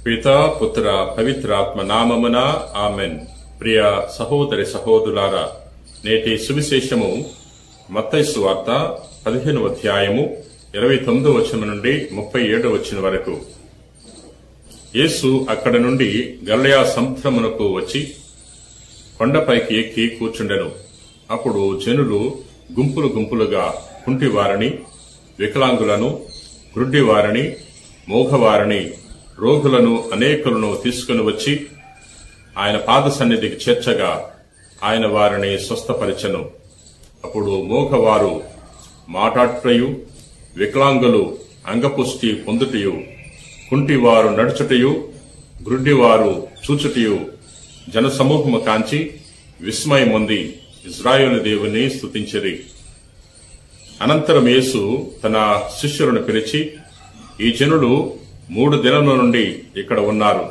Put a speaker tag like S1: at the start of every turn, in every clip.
S1: పితా పుత్ర పవిత్రాత్మ నామమున ఆమెన్. ప్రియ సహోదరి సహోదరులారా, నేటి సువిశేషము మత్తయి సువార్త 15వ అధ్యాయము 29వ వచనం నుండి 37వ వచనం వరకు. యేసు అక్కడ నుండి గలిలయ సముద్రమునకు వచ్చి కొండపైకి ఎక్కి కూర్చుండెను. అప్పుడు జనులు గుంపులు గుంపులుగా కుంటివారిని, వికలాంగులను, గ్రుడ్డివారిని, మూగవారిని, రోగులను అనేకులను తీసుకుని వచ్చి ఆయన పాద సన్నిధికి చేర్చగా ఆయన వారిని స్వస్థపరిచెను. అప్పుడు మూగవారు మాటాడుటయు, వికలాంగులు అంగపుష్టి పొందుటయు, కుంటివారు నడుచుటయు, గ్రుడ్డివారు చూచుటయు జనసమూహము కాంచి విస్మయమొంది ఇశ్రాయేలు దేవుని స్తుతించిరి. అనంతరం యేసు తన శిష్యులను పిలిచి, ఈ జనులు 3 దినముల నుండి ఇక్కడ ఉన్నారు.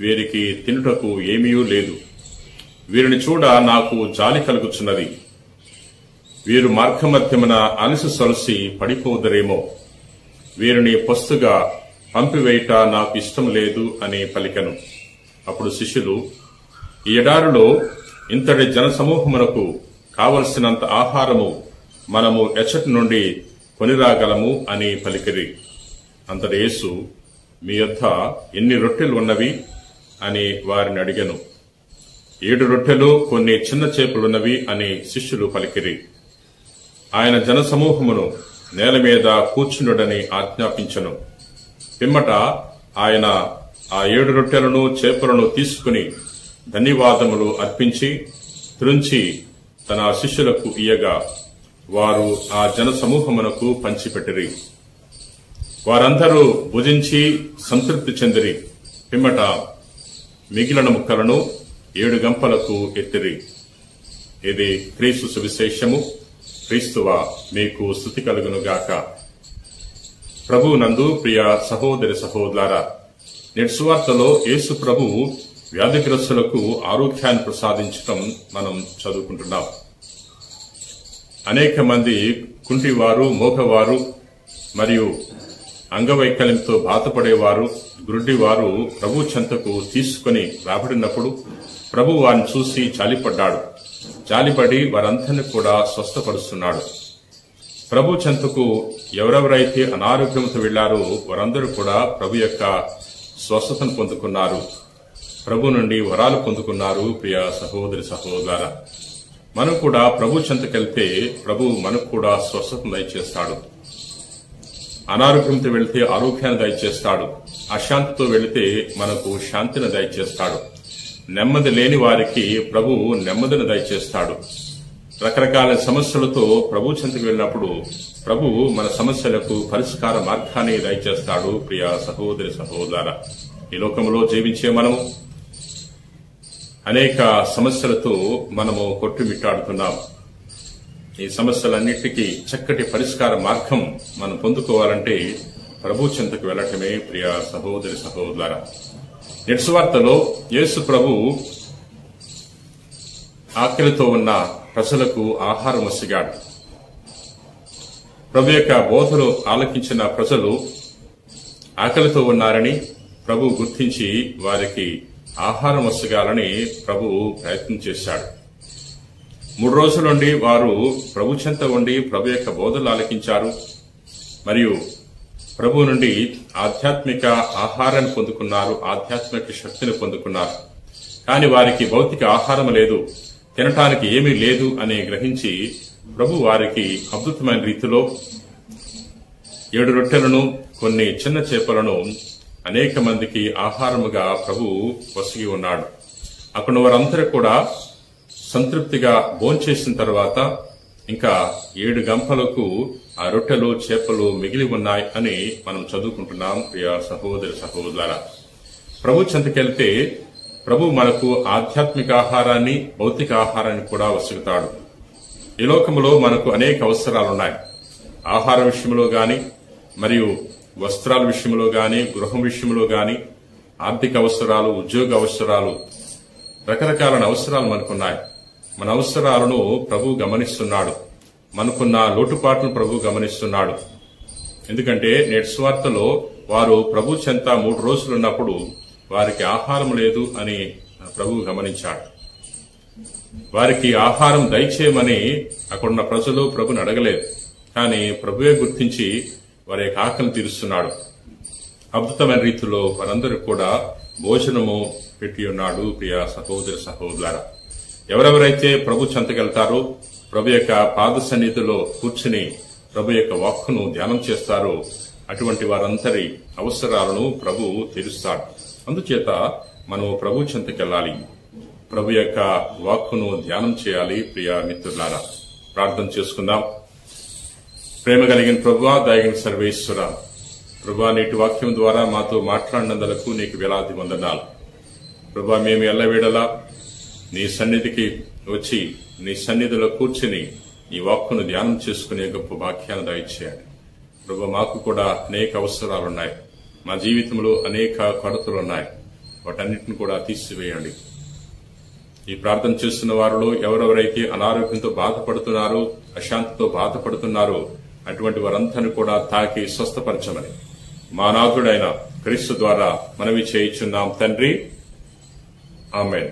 S1: వీరికి తినుటకు ఏమీ లేదు. వీరిని చూడ నాకు జాలి కలుగుచున్నది. వీరు మార్గమధ్యమున అలసి సొలసి పడిపోదురేమో. వీరిని పస్తుగా పంపివేయట నాకు ఇష్టం లేదు అని పలికెను. అప్పుడు శిష్యులు, ఈ ఎడారిలో ఇంతటి జనసమూహమునకు కావలసినంత ఆహారము మనము ఎచ్చటి నుండి కొనిరాగలము అని పలికిరి. అంతటి యేసు, మీ యొద్ద ఎన్ని రొట్టెలు ఉన్నవి అని వారిని అడిగెను. 7 రొట్టెలు, కొన్ని చిన్న చేపలున్నవి అని శిష్యులు పలికిరి. ఆయన జనసమూహమును నేల మీద కూర్చుండుడని ఆజ్ఞాపించెను. పిమ్మట ఆయన ఆ 7 రొట్టెలను చేపలను తీసుకుని ధన్యవాదములు అర్పించి త్రుంచి తన శిష్యులకు ఇయ్యగా వారు ఆ జనసమూహమునకు పంచిపెట్టిరి. వారందరూ భుజించి సంతృప్తి చెందిరి. పిమ్మట మిగిలిన ముక్కలను 7 గంపలకు ఎత్తిరి. ఇది క్రీస్తు సువిశేషము. క్రీస్తువా, మీకు స్తుతి కలుగునుగాక. ప్రభువునందు ప్రియ సహోదరి సహోదరులారా, నేటి సువార్తలో యేసు ప్రభు వ్యాధిగ్రస్తులకు ఆరోగ్యాన్ని ప్రసాదించడం మనం చదువుకుంటున్నాం. అనేక మంది కుంటివారు, మోగవారు మరియు అంగవైకల్యంతో బాధపడేవారు, గ్రుడ్డివారు ప్రభు చెంతకు తీసుకుని రాబడినప్పుడు ప్రభు వారిని చూసి జాలిపడ్డాడు. జాలిపడి వారందరినీ కూడా స్వస్థపరుస్తున్నాడు. ప్రభు చెంతకు ఎవరెవరైతే అనారోగ్యంతో వెళ్లారో వారందరూ కూడా ప్రభు యొక్క స్వస్థతను పొందుకున్నారు. ప్రభు నుండి వరాలు పొందుకున్నారు. ప్రియ సహోదరి సహోదరులారా, మనం కూడా ప్రభు చెంతకెళ్తే ప్రభు మనకు కూడా స్వస్థతను దయచేస్తాడు. అనారోగ్యంతో వెళితే ఆరోగ్యాన్ని దయచేస్తాడు. అశాంతితో వెళితే మనకు శాంతిని దయచేస్తాడు. నెమ్మది లేని వారికి ప్రభు నెమ్మదిని దయచేస్తాడు. రకరకాల సమస్యలతో ప్రభు చెంతకు వెళ్ళినప్పుడు ప్రభు మన సమస్యలకు పరిష్కార మార్గాన్ని దయచేస్తాడు. ప్రియ సహోదరి సహోదరులారా, ఈ లోకంలో జీవించే మనము అనేక సమస్యలతో మనము కొట్టుమిట్టాడుతున్నాం. ఈ సమస్యలన్నిటికీ చక్కటి పరిష్కార మార్గం మనం పొందుకోవాలంటే ప్రభు చెంతకు వెళ్లటమే. ప్రియ సహోదరి సహోదరులారా, నేటి సువార్తలో యేసు ప్రభు ఆకలితో ఉన్న ప్రజలకు ఆహారం వసిగాడు. ప్రభు యొక్క బోధలు ఆలకించిన ప్రజలు ఆకలితో ఉన్నారని ప్రభు గుర్తించి వారికి ఆహారం వసగాలని ప్రభు ప్రయత్నం చేశాడు. 3 రోజుల నుండి వారు ప్రభు చెంత ఉండి ప్రభు యొక్క బోధలు ఆలకించారు మరియు ప్రభు నుండి ఆధ్యాత్మిక ఆహారాన్ని పొందుకున్నారు, ఆధ్యాత్మిక శక్తిని పొందుకున్నారు. కానీ వారికి భౌతిక ఆహారం లేదు, తినటానికి ఏమీ లేదు అని గ్రహించి ప్రభు వారికి అద్భుతమైన రీతిలో 7 రొట్టెలను, కొన్ని చిన్న చేపలను అనేక మందికి ఆహారముగా ప్రభు వసిగి ఉన్నాడు. అక్కడ వారందరూ కూడా సంతృప్తిగా భోంచేసిన తర్వాత ఇంకా 7 గంపలకు ఆ రొట్టెలు, చేపలు మిగిలి ఉన్నాయి అని మనం చదువుకుంటున్నాం. ప్రియ సహోదరి సహోదరులారా, ప్రభు చెంతకెళ్తే ప్రభు మనకు ఆధ్యాత్మిక ఆహారాన్ని, భౌతిక ఆహారాన్ని కూడా వసుగుతాడు. ఈ లోకంలో మనకు అనేక అవసరాలున్నాయి. ఆహార విషయంలో గాని, మరియు వస్త్రాల విషయంలో గాని, గృహం విషయంలో గాని, ఆర్థిక అవసరాలు, ఉద్యోగ అవసరాలు, రకరకాల అవసరాలు మనకున్నాయి. మన అవసరాలను ప్రభు గమనిస్తున్నాడు. మనకున్న లోటుపాట్లను ప్రభు గమనిస్తున్నాడు. ఎందుకంటే నేటి సువార్తలో వారు ప్రభు చెంత 3 రోజులున్నప్పుడు వారికి ఆహారం లేదు అని ప్రభు గమనించాడు. వారికి ఆహారం దయచేయమని అక్కడున్న ప్రజలు ప్రభుని అడగలేదు. కానీ ప్రభువే గుర్తించి వారి యొక్క ఆకలిని తీరుస్తున్నాడు. అద్భుతమైన రీతిలో వారందరూ కూడా భోజనము పెట్టి ఉన్నాడు. ప్రియ సహోదర సహోదరులారా, ఎవరెవరైతే ప్రభు చెంతకెళ్తారో, ప్రభు యొక్క పాద సన్నిధిలో కూర్చుని ప్రభు యొక్క వాక్కును ధ్యానం చేస్తారో అటువంటి వారందరి అవసరాలను ప్రభు తీరుస్తాడు. అందుచేత మనం ప్రభు చెంతకెళ్ళాలి, ప్రభు యొక్క వాక్కును ధ్యానం చేయాలి. ప్రియ మిత్రులారా, ప్రార్థన చేసుకుందాం. ప్రేమ కలిగిన ప్రభువా, దయగిన సర్వేశ్వర, ప్రభువా, నేటి వాక్యం ద్వారా మాతో మాట్లాడినందులకు నీకు వేలాది వందనాలు. ప్రభువా, మేము ఎల్లవేళలా నీ సన్నిధికి వచ్చి నీ సన్నిధిలో కూర్చుని నీ వాక్కును ధ్యానం చేసుకునే గొప్ప వాక్యాన్ని దయచేయండి. ప్రభు, మాకు కూడా అనేక అవసరాలున్నాయి, మా జీవితంలో అనేక కొరతలున్నాయి, వాటన్నిటిని కూడా తీసివేయండి. ఈ ప్రార్థన చేస్తున్న వారిలో ఎవరెవరైతే అనారోగ్యంతో బాధపడుతున్నారో, అశాంతితో బాధపడుతున్నారో అటువంటి వారందరినీ కూడా తాకి స్వస్థపరచమని మా నాథుడైన క్రీస్తు ద్వారా మనవి చేయుచున్నాం తండ్రి. ఆమేన్.